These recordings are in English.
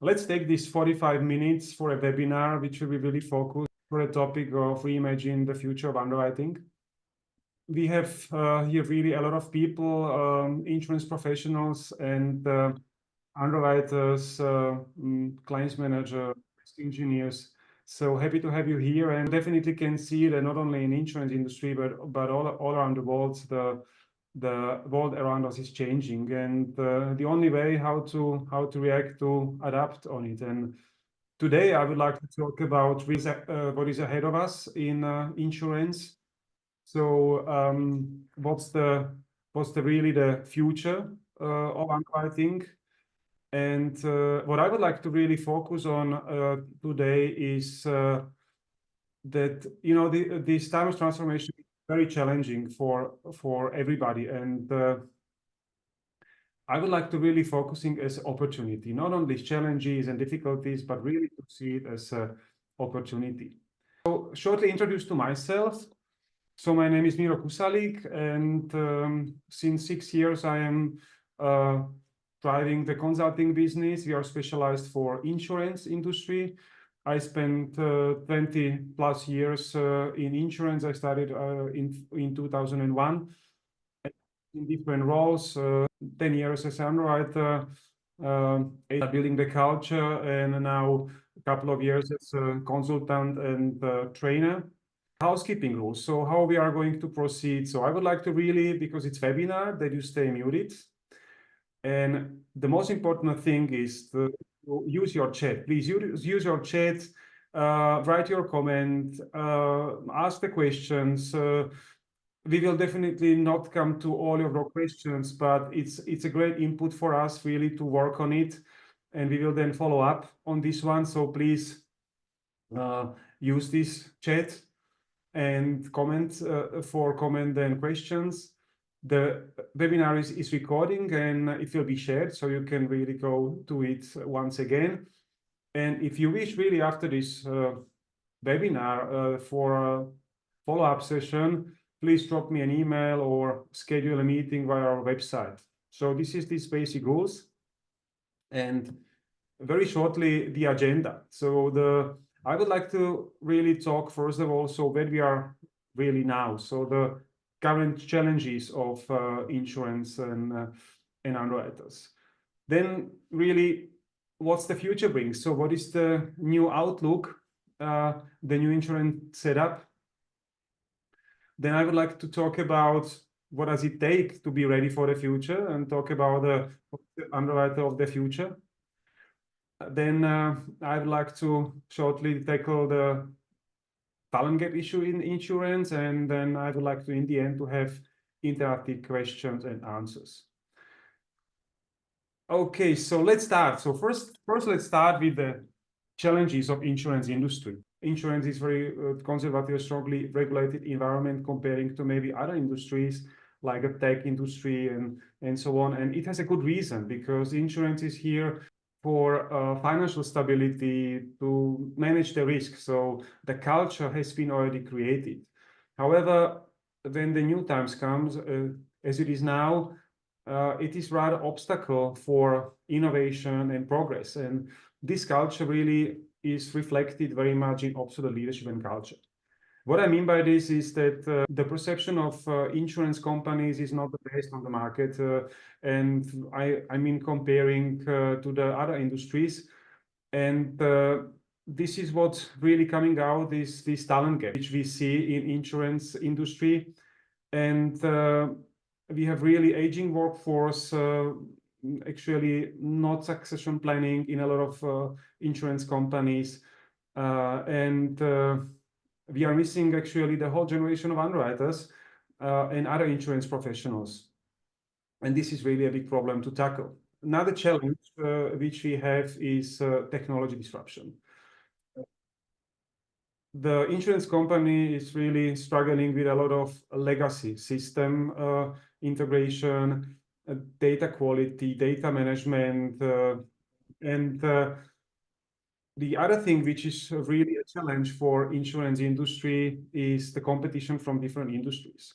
Let's take this 45 minutes for a webinar, which will be really focused for a topic of reimagine the future of underwriting. We have here really a lot of people, insurance professionals and underwriters, claims manager, engineers. So happy to have you here, and definitely can see that not only in insurance industry, but all around the world, the world around us is changing, and the only way how to react to adapt on it. And today I would like to talk about what is ahead of us in insurance. So what's the really the future of underwriting? And what I would like to really focus on today is that this time of transformation is very challenging for everybody, and I would like to really focusing as opportunity, not on these challenges and difficulties, but really to see it as an opportunity. So shortly introduce to myself. So my name is Miro Kusalik, and since 6 years I am driving the consulting business. We are specialized for insurance industry. I spent 20 plus years in insurance. I started in 2001 in different roles, 10 years as underwriter, building the culture, and now a couple of years as a consultant and trainer. Housekeeping rules. So how we are going to proceed. So I would like to really, because it's webinar, that you stay muted. And the most important thing is to use your chat. Please use your chat, write your comment, ask the questions. We will definitely not come to all of your questions, but it's a great input for us really to work on it. And we will then follow up on this one. So please use this chat and comment for comment and questions. The webinar is recording and it will be shared, so you can really go to it once again. And if you wish really after this webinar for a follow-up session, please drop me an email or schedule a meeting via our website. So this is these basic rules. And very shortly, the agenda. So I would like to really talk, first of all, so where we are really now. So the current challenges of insurance and underwriters. Then really, what's the future brings? So what is the new outlook, the new insurance setup? Then I would like to talk about what does it take to be ready for the future and talk about the underwriter of the future. Then I'd like to shortly tackle the talent gap issue in insurance, and then I would like to, in the end, to have interactive questions and answers. Okay, so let's start. So first let's start with the challenges of insurance industry. Insurance is very conservative, strongly regulated environment comparing to maybe other industries like a tech industry and so on. And it has a good reason, because insurance is here for financial stability, to manage the risk. So the culture has been already created. However, when the new times comes, as it is now, it is rather obstacle for innovation and progress. And this culture really is reflected very much in obsolete leadership and culture. What I mean by this is that the perception of insurance companies is not the best on the market. And I mean comparing to the other industries. And this is what's really coming out, this talent gap, which we see in insurance industry. And we have really aging workforce, actually not succession planning in a lot of insurance companies. And we are missing actually the whole generation of underwriters and other insurance professionals. And this is really a big problem to tackle. Another challenge which we have is technology disruption. The insurance company is really struggling with a lot of legacy system integration, data quality, data management, and the other thing which is really a challenge for insurance industry is the competition from different industries.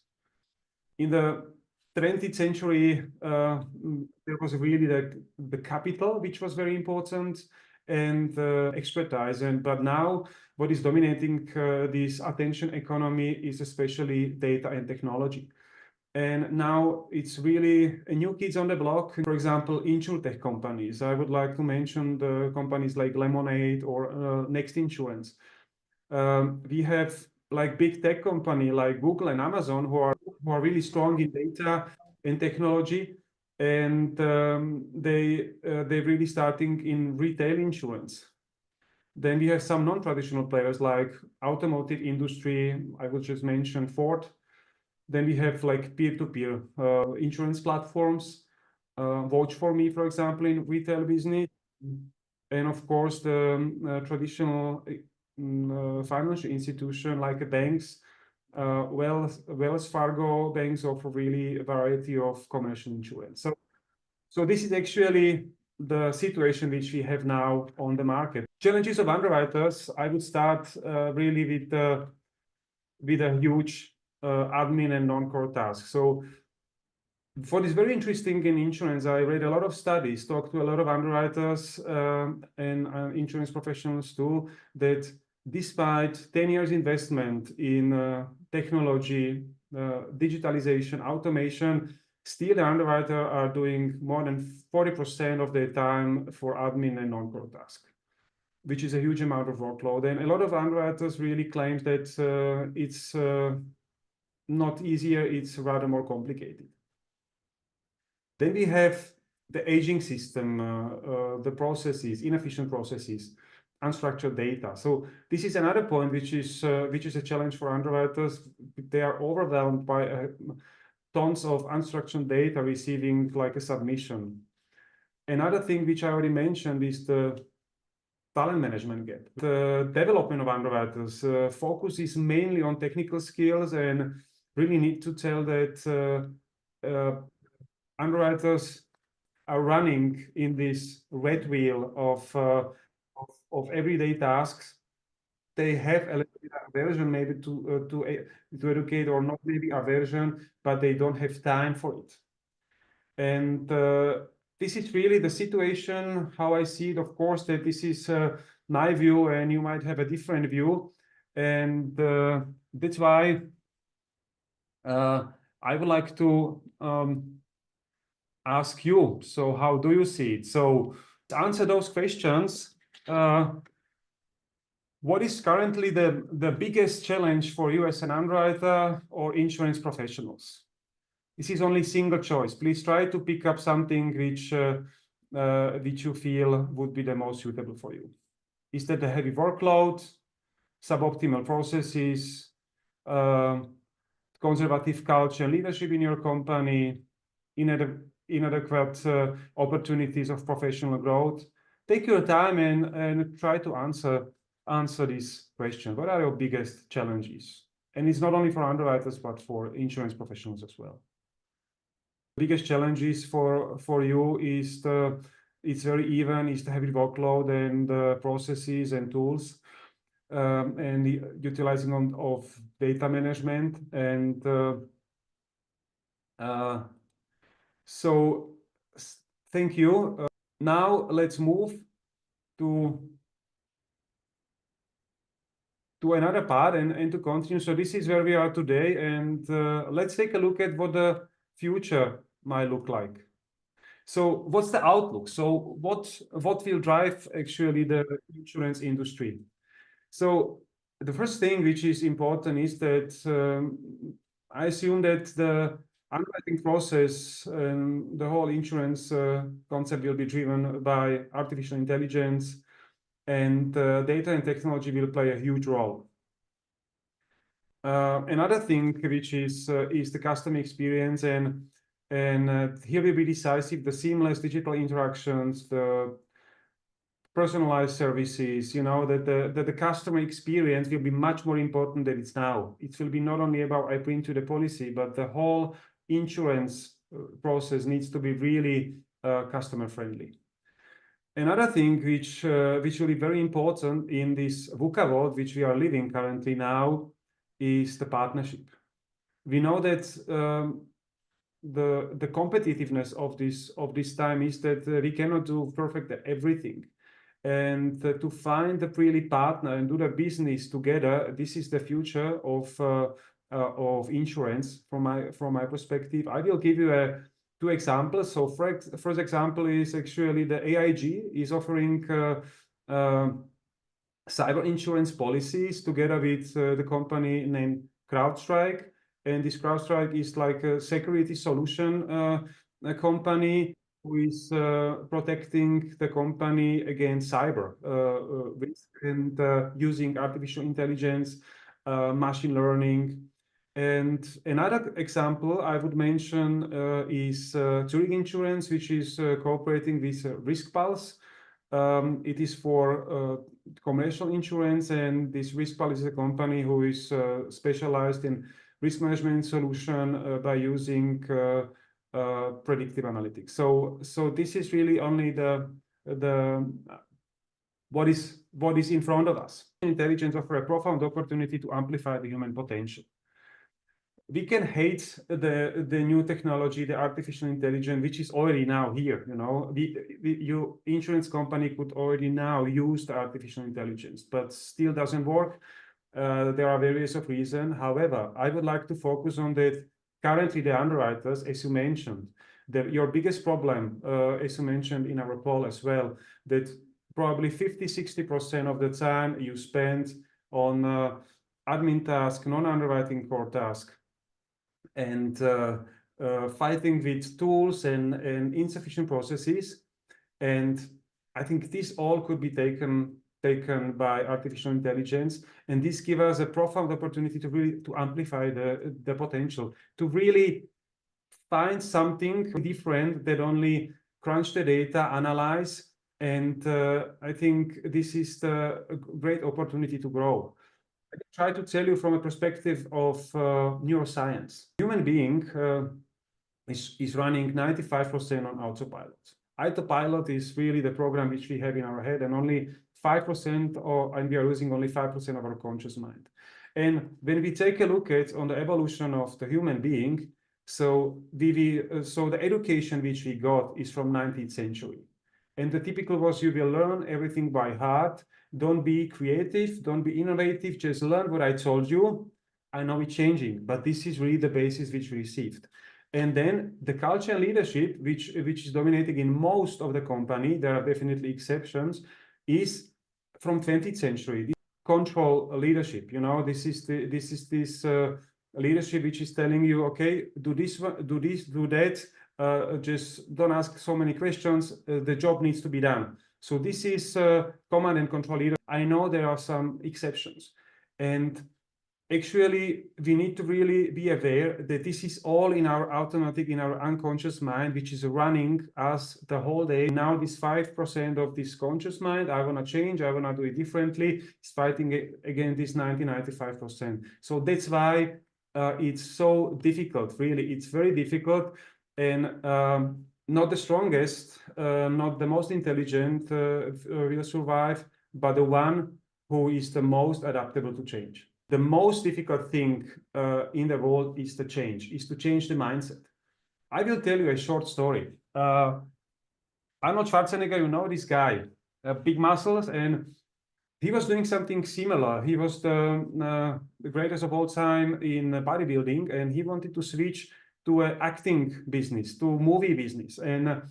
In the 20th century, there was really the capital, which was very important, and expertise. But now, what is dominating this attention economy is especially data and technology. And now it's really a new kids on the block. For example, insurtech companies. I would like to mention the companies like Lemonade or Next Insurance. We have like big tech company like Google and Amazon who are really strong in data and technology, and they're really starting in retail insurance. Then we have some non-traditional players like automotive industry. I would just mention Ford. Then we have like peer-to-peer insurance platforms, Watch for Me, for example, in retail business, and of course the traditional financial institution like banks. Wells Fargo banks offer really a variety of commercial insurance. So this is actually the situation which we have now on the market. Challenges of underwriters. I would start really with a huge admin and non-core tasks. So for this very interesting in insurance, I read a lot of studies, talked to a lot of underwriters and insurance professionals too, that despite 10 years investment in technology, digitalization, automation, still the underwriter are doing more than 40% of their time for admin and non-core tasks, which is a huge amount of workload. And a lot of underwriters really claim that it's not easier, it's rather more complicated. Then we have the aging system, the processes, inefficient processes, unstructured data. So this is another point which is a challenge for underwriters. They are overwhelmed by tons of unstructured data receiving like a submission. Another thing which I already mentioned is the talent management gap. The development of underwriters focuses mainly on technical skills and really need to tell that underwriters are running in this red wheel of everyday tasks. They have a little bit of aversion maybe to educate, or not maybe aversion, but they don't have time for it. And this is really the situation, how I see it. Of course, that this is my view, and you might have a different view. And that's why I would like to ask you, so how do you see it? So to answer those questions, what is currently the biggest challenge for you as an underwriter or insurance professionals? This is only single choice. Please try to pick up something which you feel would be the most suitable for you. Is that a heavy workload, suboptimal processes, conservative culture and leadership in your company, inadequate opportunities of professional growth? Take your time and try to answer this question. What are your biggest challenges? And it's not only for underwriters, but for insurance professionals as well. The biggest challenges for you is it's very even, is the heavy workload and processes and tools, and the utilizing of data management. And so thank you. Now let's move to another part and to continue. So this is where we are today, and let's take a look at what the future might look like. So what's the outlook? So what will drive actually the insurance industry? So the first thing which is important is that I assume that the underwriting process and the whole insurance concept will be driven by artificial intelligence, and data and technology will play a huge role. Another thing which is the customer experience, and here will be decisive the seamless digital interactions, the personalized services, that the customer experience will be much more important than it's now. It will be not only about I print to the policy, but the whole insurance process needs to be really customer friendly. Another thing which will be very important in this VUCA world which we are living currently now is the partnership. We know that the competitiveness of this time is that we cannot do perfect everything. And to find a really partner and do the business together, this is the future of insurance from my perspective. I will give you two examples. So first example is actually the AIG is offering cyber insurance policies together with the company named CrowdStrike. And this CrowdStrike is like a security solution a company who is protecting the company against cyber risk and using artificial intelligence, machine learning. And another example I would mention is Zurich Insurance, which is cooperating with RiskPulse. It is for commercial insurance, and this RiskPulse is a company who is specialized in risk management solution by using predictive analytics. So this is really only the what is in front of us. Intelligence offers a profound opportunity to amplify the human potential. We can hate the new technology, the artificial intelligence, which is already now here. You know, your insurance company could already now use the artificial intelligence, but still doesn't work. There are various of reasons. However, I would like to focus on that. Currently, the underwriters, as you mentioned, your biggest problem, as you mentioned in our poll as well, that probably 50-60% of the time you spend on admin task, non-underwriting core task, and fighting with tools and insufficient processes. And I think this all could be taken by artificial intelligence, and this gives us a profound opportunity to really amplify the potential, to really find something different that only crunch the data, analyze, and I think this is a great opportunity to grow. I try to tell you from a perspective of neuroscience. Human being is running 95% on autopilot. Autopilot is really the program which we have in our head, and only 5%, and we are using only 5% of our conscious mind. And when we take a look at on the evolution of the human being, so the education which we got is from 19th century. And the typical was you will learn everything by heart. Don't be creative, don't be innovative, just learn what I told you. I know it's changing, but this is really the basis which we received. And then the culture and leadership, which is dominating in most of the company, there are definitely exceptions, is from 20th century. This control leadership, you know, this is this leadership which is telling you, okay, do this, do that. Just don't ask so many questions. The job needs to be done. So this is command and control leader. I know there are some exceptions, and actually we need to really be aware that this is all in our automatic, in our unconscious mind, which is running us the whole day. Now this 5% of this conscious mind, I want to change, I want to do it differently, is fighting against this 95%. So that's why it's so difficult, really. It's very difficult, and not the strongest, not the most intelligent will survive, but the one who is the most adaptable to change. The most difficult thing in the world is to change the mindset. I will tell you a short story. Arnold Schwarzenegger, you know this guy, big muscles, and he was doing something similar. He was the greatest of all time in bodybuilding, and he wanted to switch to an acting business, to movie business. And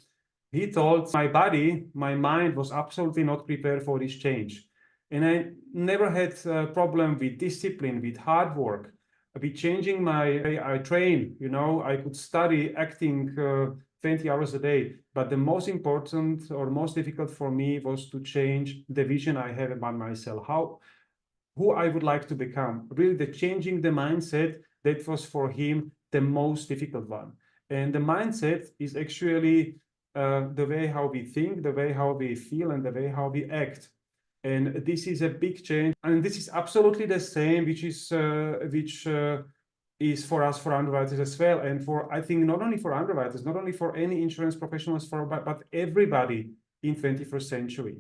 he told my body, my mind was absolutely not prepared for this change. And I never had a problem with discipline, with hard work, with changing my way I train. You know, I could study acting 20 hours a day. But the most important or most difficult for me was to change the vision I have about myself, who I would like to become. Really, changing the mindset, that was for him the most difficult one. And the mindset is actually the way how we think, the way how we feel, and the way how we act. And this is a big change. And this is absolutely the same, which is for us, for underwriters as well. And for, I think, not only for underwriters, not only for any insurance professionals, but everybody in 21st century.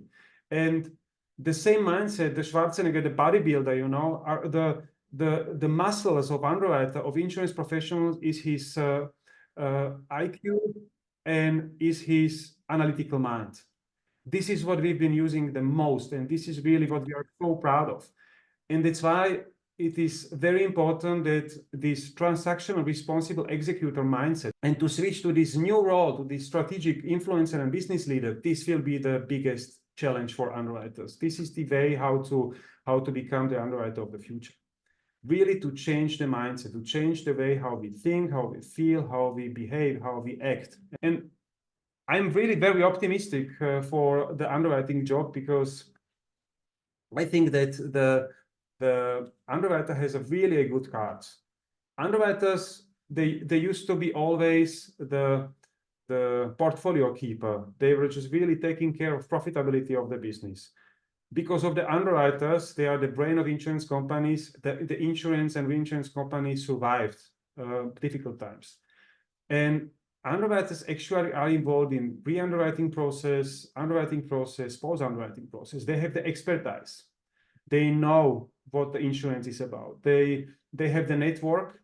And the same mindset, the Schwarzenegger, the bodybuilder, you know, are the muscles of underwriter, of insurance professionals, is his IQ and is his analytical mind. This is what we've been using the most, and this is really what we are so proud of. And that's why it is very important that this transactional responsible executor mindset and to switch to this new role, to this strategic influencer and business leader, this will be the biggest challenge for underwriters. This is the way how to become the underwriter of the future. Really to change the mindset, to change the way how we think, how we feel, how we behave, how we act. And I'm really very optimistic for the underwriting job, because I think that the underwriter has a really good card. Underwriters, they used to be always the portfolio keeper. They were just really taking care of profitability of the business. Because of the underwriters, they are the brain of insurance companies. The insurance and reinsurance companies survived difficult times. And underwriters actually are involved in pre-underwriting process, underwriting process, post-underwriting process. They have the expertise. They know what the insurance is about. They have the network.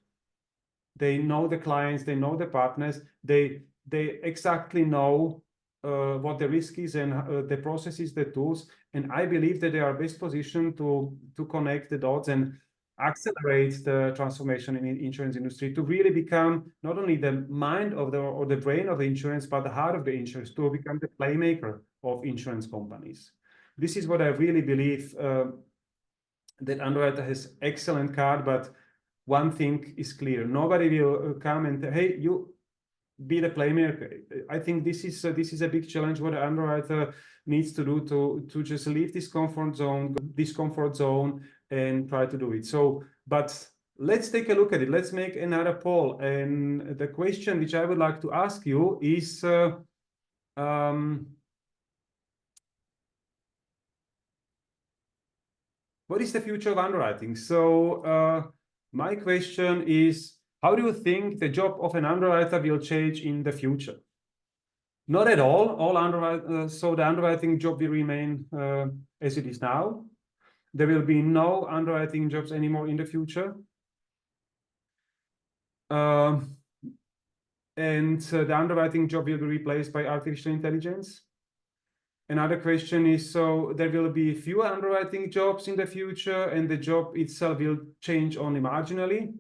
They know the clients. They know the partners. They exactly know what the risk is and the processes, the tools. And I believe that they are best positioned to connect the dots and accelerate the transformation in the insurance industry, to really become not only the mind of or the brain of the insurance, but the heart of the insurance, to become the playmaker of insurance companies. This is what I really believe, that underwriter has excellent card, but one thing is clear: nobody will come and hey, you be the playmaker. I think this is a big challenge what the underwriter needs to do, to just leave this comfort zone and try to do it. So, but let's take a look at it. Let's make another poll. And the question which I would like to ask you is, what is the future of underwriting? So my question is, how do you think the job of an underwriter will change in the future? Not at all. So the underwriting job will remain as it is now. There will be no underwriting jobs anymore in the future. And the underwriting job will be replaced by artificial intelligence. Another question is, so there will be fewer underwriting jobs in the future and the job itself will change only marginally?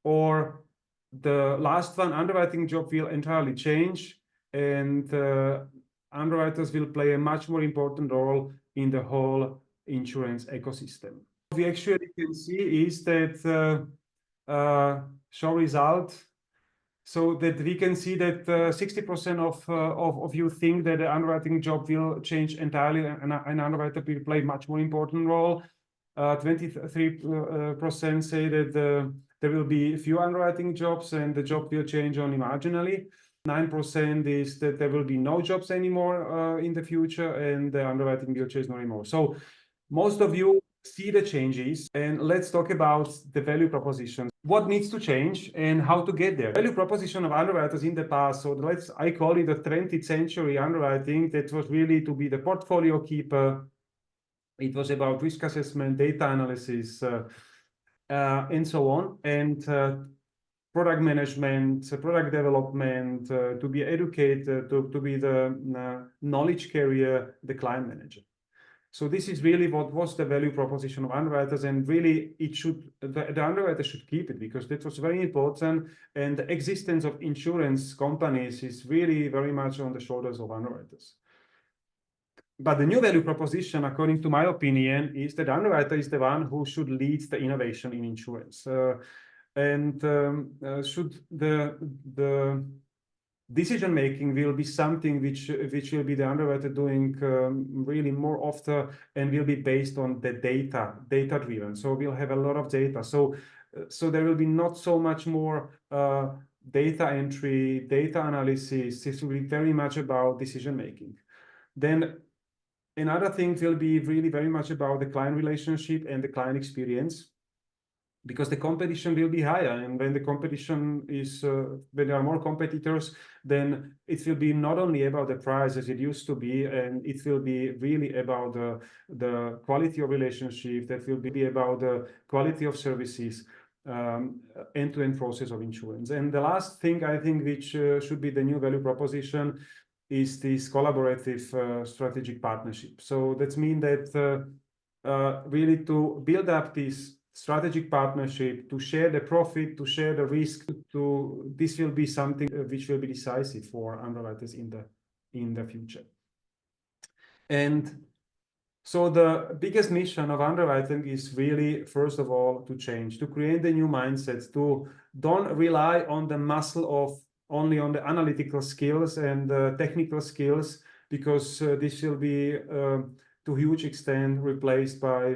Or the last one, underwriting job will entirely change and underwriters will play a much more important role in the whole insurance ecosystem? What we actually can see is that show result, so that we can see that 60% of you think that the underwriting job will change entirely and an underwriter will play much more important role. 23% say that there will be few underwriting jobs and the job will change only marginally. 9% is that there will be no jobs anymore in the future and the underwriting will change no anymore. So most of you see the changes, and let's talk about the value proposition. What needs to change and how to get there? Value proposition of underwriters in the past. So I call it the 20th century underwriting. That was really to be the portfolio keeper. It was about risk assessment, data analysis, and so on. And product management, product development, to be educated, to be the knowledge carrier, the client manager. So this is really what was the value proposition of underwriters, and really the underwriter should keep it, because that was very important, and the existence of insurance companies is really very much on the shoulders of underwriters. But the new value proposition, according to my opinion, is that the underwriter is the one who should lead the innovation in insurance, and should the decision making will be something which will be the underwriter doing really more often, and will be based on the data driven. So we'll have a lot of data. So there will be not so much more data entry, data analysis. This will be very much about decision making. Then another thing will be really very much about the client relationship and the client experience, because the competition will be higher, and when the competition is when there are more competitors, then it will be not only about the price as it used to be, and it will be really about the quality of relationship. That will be about the quality of services. end-to-end process of insurance. And the last thing I think which should be the new value proposition is this collaborative strategic partnership. So that means that really to build up this strategic partnership, to share the profit, to share the risk, this will be something which will be decisive for underwriters in the future. And so the biggest mission of underwriting is really, first of all, to change, to create a new mindset, to don't rely on the muscle of only on the analytical skills and technical skills, because this will be to a huge extent replaced by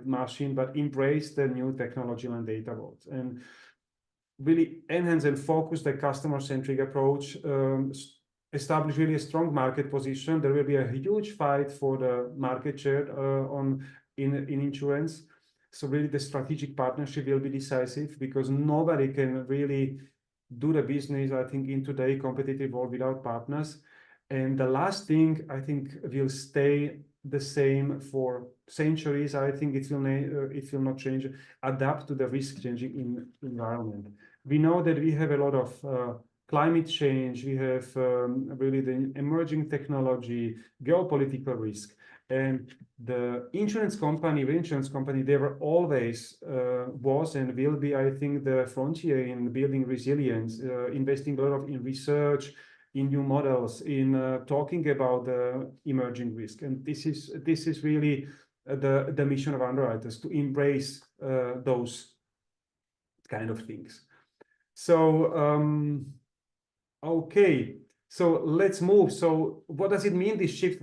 machine, but embrace the new technology and data world and really enhance and focus the customer-centric approach, establish really a strong market position. There will be a huge fight for the market share in insurance. So really the strategic partnership will be decisive, because nobody can really do the business, I think, in today's competitive world without partners. And the last thing I think will stay the same for centuries. I think it will not change. Adapt to the risk-changing environment. We know that we have a lot of climate change. We have really the emerging technology, geopolitical risk, and the insurance company, they were always was and will be, I think, the frontier in building resilience, investing a lot in research, in new models, in talking about the emerging risk. And this is really the mission of underwriters, to embrace those kind of things. So okay, so let's move. So what does it mean, this shift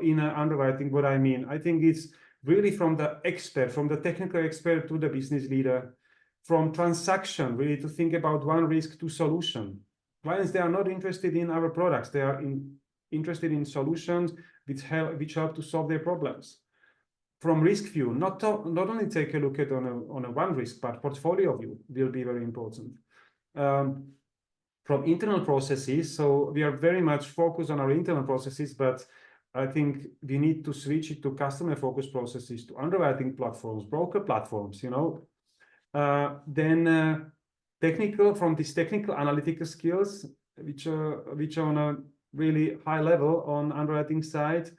in underwriting? What I mean, I think it's really from the expert, from the technical expert to the business leader, from transaction, really to think about one risk to solution. Clients, they are not interested in our products. They are interested in solutions which help to solve their problems. From risk view, not only take a look at on a one risk, but portfolio view will be very important. From internal processes, so we are very much focused on our internal processes, but I think we need to switch it to customer-focused processes, to underwriting platforms, broker platforms, you know. Then technical, from these technical analytical skills, which are on a really high level on underwriting side,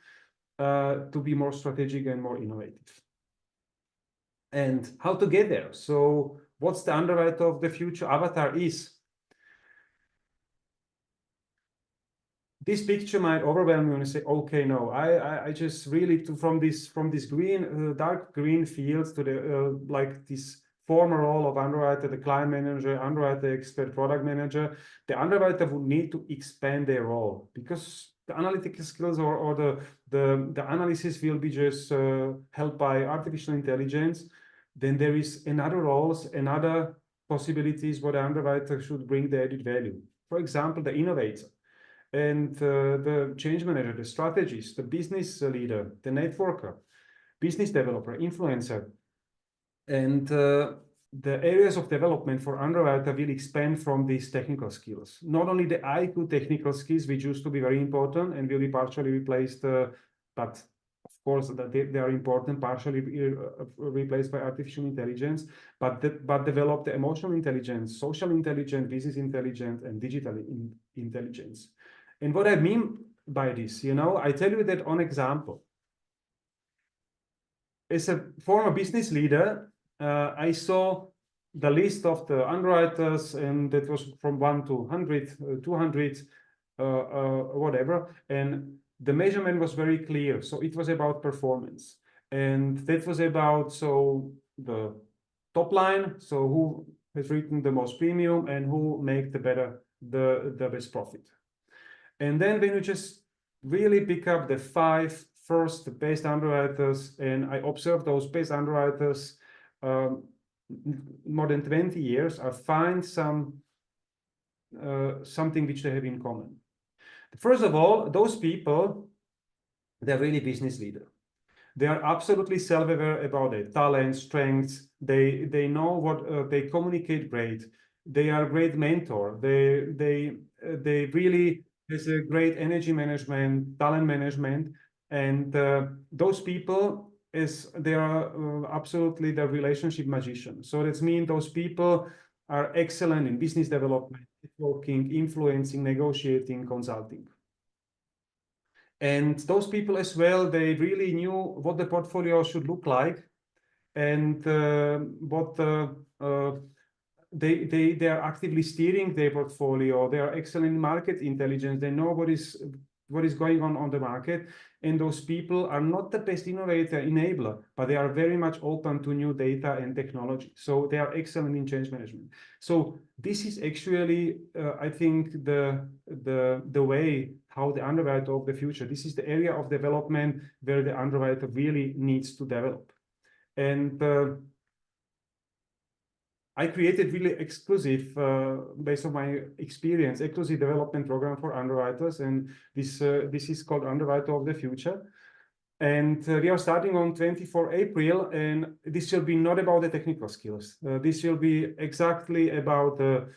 to be more strategic and more innovative. And how to get there? So what's the underwriter of the future avatar is? This picture might overwhelm you and say, okay, no, I just really from this green, dark green fields to the like this former role of underwriter, the client manager, underwriter expert, product manager. The underwriter would need to expand their role, because the analytical skills or the analysis will be just helped by artificial intelligence. Then there is another roles, another possibilities where the underwriter should bring the added value. For example, the innovator and the change manager, the strategist, the business leader, the networker, business developer, influencer. And the areas of development for underwriter will expand from these technical skills. Not only the IQ technical skills, which used to be very important and will be partially replaced, but of course that they are important, partially replaced by artificial intelligence, but develop the emotional intelligence, social intelligence, business intelligence, and digital intelligence. And what I mean by this, you know, I tell you that on example. As a former business leader, I saw the list of the underwriters, and that was from 1 to 100, 200, whatever. And the measurement was very clear. So it was about performance. And that was about, so the top line, so who has written the most premium and who make the best profit. And then when you just really pick up the 5 first best underwriters, and I observed those best underwriters more than 20 years, I find something which they have in common. First of all, those people, they're really business leaders. They are absolutely self-aware about their talents, strengths. They know what they communicate great. They are great mentor. They really has a great energy management, talent management, and those people as they are absolutely the relationship magicians. So that means those people are excellent in business development, networking, influencing, negotiating, consulting. And those people as well, they really knew what the portfolio should look like, and what they are actively steering their portfolio. They are excellent in market intelligence. They know what is going on the market. And those people are not the best innovator enabler, but they are very much open to new data and technology. So they are excellent in change management. So this is actually, I think, the way how the underwriter of the future. This is the area of development where the underwriter really needs to develop. And I created really exclusive, based on my experience, exclusive development program for underwriters, and this is called Underwriter of the Future. And we are starting on 24 April, and this will be not about the technical skills. This will be exactly about the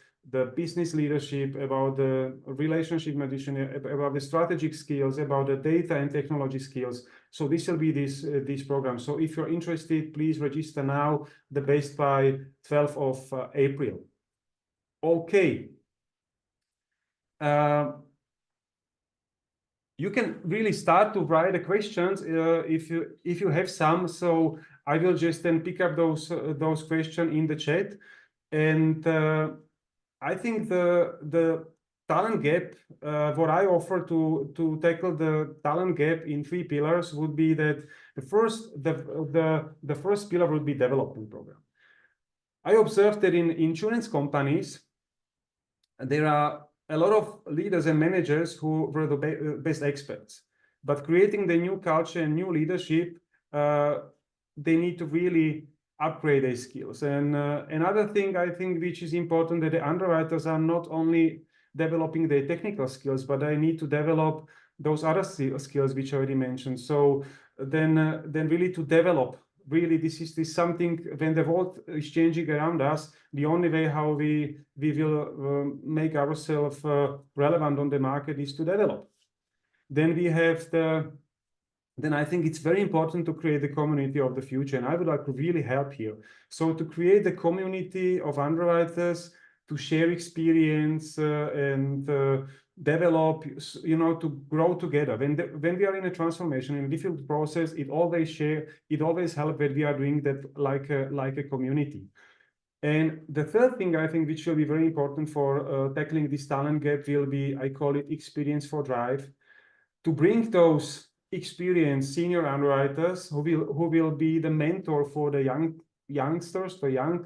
business leadership, about the relationship management, about the strategic skills, about the data and technology skills. So this will be this program. So if you're interested, please register now, the best by 12th of April. Okay. You can really start to write the questions if you have some. So I will just then pick up those questions in the chat. And I think the talent gap, what I offer to tackle the talent gap in 3 pillars would be that the first pillar would be development program. I observed that in insurance companies, there are a lot of leaders and managers who were the best experts, but creating the new culture and new leadership, they need to really upgrade their skills. And another thing I think which is important, that the underwriters are not only developing their technical skills, but they need to develop those other skills which I already mentioned. So then really to develop, really this is something, when the world is changing around us, the only way how we will make ourselves relevant on the market is to develop. Then we have then I think it's very important to create the community of the future, and I would like to really help here. So to create the community of underwriters, to share experience and develop, to grow together. When we are in a transformation, in a difficult process, it always helps when we are doing that like a community. And the third thing I think which will be very important for tackling this talent gap will be, I call it experience for drive, to bring those experienced senior underwriters who will be the mentor for the youngsters, the young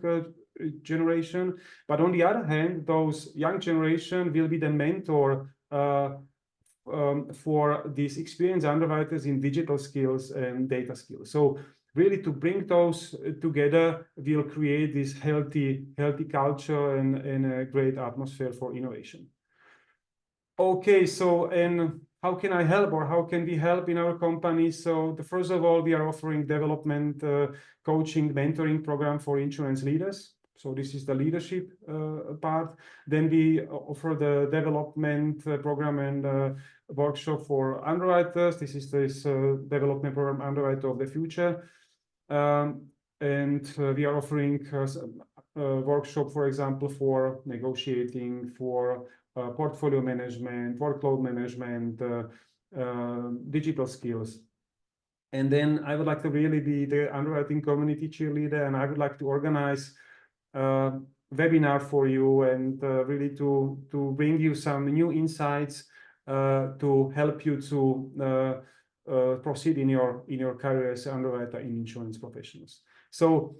generation. But on the other hand, those young generation will be the mentor for these experienced underwriters in digital skills and data skills. So really to bring those together will create this healthy culture and a great atmosphere for innovation. Okay, so and how can I help, or how can we help in our company? So first of all, we are offering development, coaching, mentoring program for insurance leaders. So this is the leadership part. Then we offer the development program and workshop for underwriters. This is this development program, Underwriter of the Future. And we are offering workshop, for example, for negotiating, for portfolio management, workload management, digital skills. And then I would like to really be the underwriting community cheerleader, and I would like to organize a webinar for you and really to bring you some new insights to help you to proceed in your career as underwriter in insurance professionals. So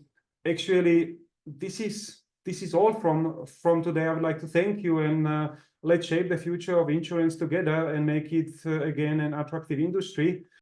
actually, this is all from today. I would like to thank you, and let's shape the future of insurance together and make it again an attractive industry.